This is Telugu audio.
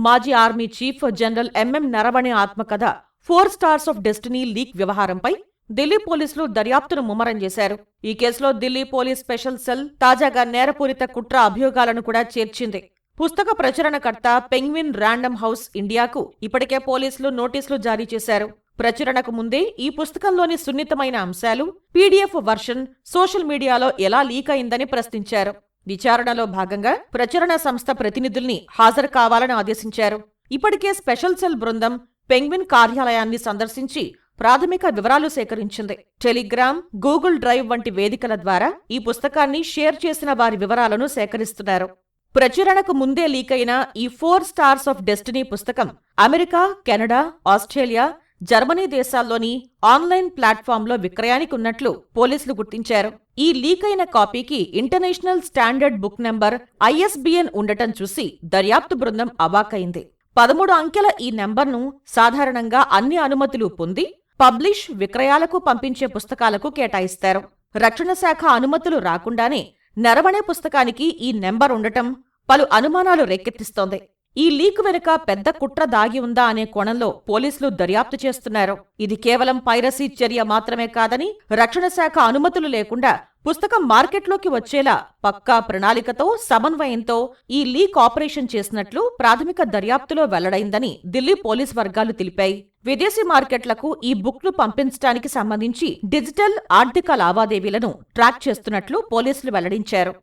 మాజీ army chief general MM Naravane ఆత్మకథ 4 స్టార్స్ ఆఫ్ డెస్టినీ లీక్ వ్యవహారంపై ఢిల్లీ పోలీసులు దర్యాప్తును ముమ్మరం చేశారు. ఈ కేసులో ఢిల్లీ పోలీస్ స్పెషల్ సెల్ తాజాగా నేరపూరిత కుట్ర అభియోగాలను కూడా చేర్చింది. పుస్తక ప్రచురణకర్త పెంగ్విన్ ర్యాండమ్ హౌస్ ఇండియాకు ఇప్పటికే పోలీసులు నోటీసులు జారీ చేశారు. ప్రచురణకు ముందే ఈ పుస్తకంలోని సున్నితమైన అంశాలు, పీడీఎఫ్ వర్షన్ సోషల్ మీడియాలో ఎలా లీక్ అయిందని ప్రశ్నించారు. విచారణలో భాగంగా ప్రచురణ సంస్థ ప్రతినిధుల్ని హాజరు కావాలని ఆదేశించారు. ఇప్పటికే స్పెషల్ సెల్ బృందం పెంగ్విన్ కార్యాలయాన్ని సందర్శించి ప్రాథమిక వివరాలు సేకరించింది. టెలిగ్రామ్, గూగుల్ డ్రైవ్ వంటి వేదికల ద్వారా ఈ పుస్తకాన్ని షేర్ చేసిన వారి వివరాలను సేకరిస్తున్నారు. ప్రచురణకు ముందే లీకైన ఈ 4 స్టార్స్ ఆఫ్ డెస్టినీ పుస్తకం అమెరికా, కెనడా, ఆస్ట్రేలియా, జర్మనీ దేశాల్లోని ఆన్లైన్ ప్లాట్ఫామ్లో విక్రయానికి ఉన్నట్లు పోలీసులు గుర్తించారు. ఈ లీకైన కాపీకి international standard book number ISBN ఉండటం చూసి దర్యాప్తు బృందం అవాక్కైంది. 13 అంకెల ఈ నెంబర్ను సాధారణంగా అన్ని అనుమతులు పొంది పబ్లిష్, విక్రయాలకు పంపించే పుస్తకాలకు కేటాయిస్తారు. రక్షణ శాఖ అనుమతులు రాకుండానే నరవణే పుస్తకానికి ఈ నెంబర్ ఉండటం పలు అనుమానాలు రేకెత్తిస్తోంది. ఈ లీక్ వెనుక పెద్ద కుట్ర దాగి ఉందా అనే కోణంలో పోలీసులు దర్యాప్తు చేస్తున్నారు. ఇది కేవలం పైరసీ చర్య మాత్రమే కాదని, రక్షణ శాఖ అనుమతులు లేకుండా పుస్తకం మార్కెట్లోకి వచ్చేలా పక్కా ప్రణాళికతో, సమన్వయంతో ఈ లీక్ ఆపరేషన్ చేసినట్లు ప్రాథమిక దర్యాప్తులో వెల్లడైందని ఢిల్లీ పోలీస్ వర్గాలు తెలిపాయి. విదేశీ మార్కెట్లకు ఈ బుక్ను పంపించడానికి సంబంధించి డిజిటల్, ఆర్థిక లావాదేవీలను ట్రాక్ చేస్తున్నట్లు పోలీసులు వెల్లడించారు.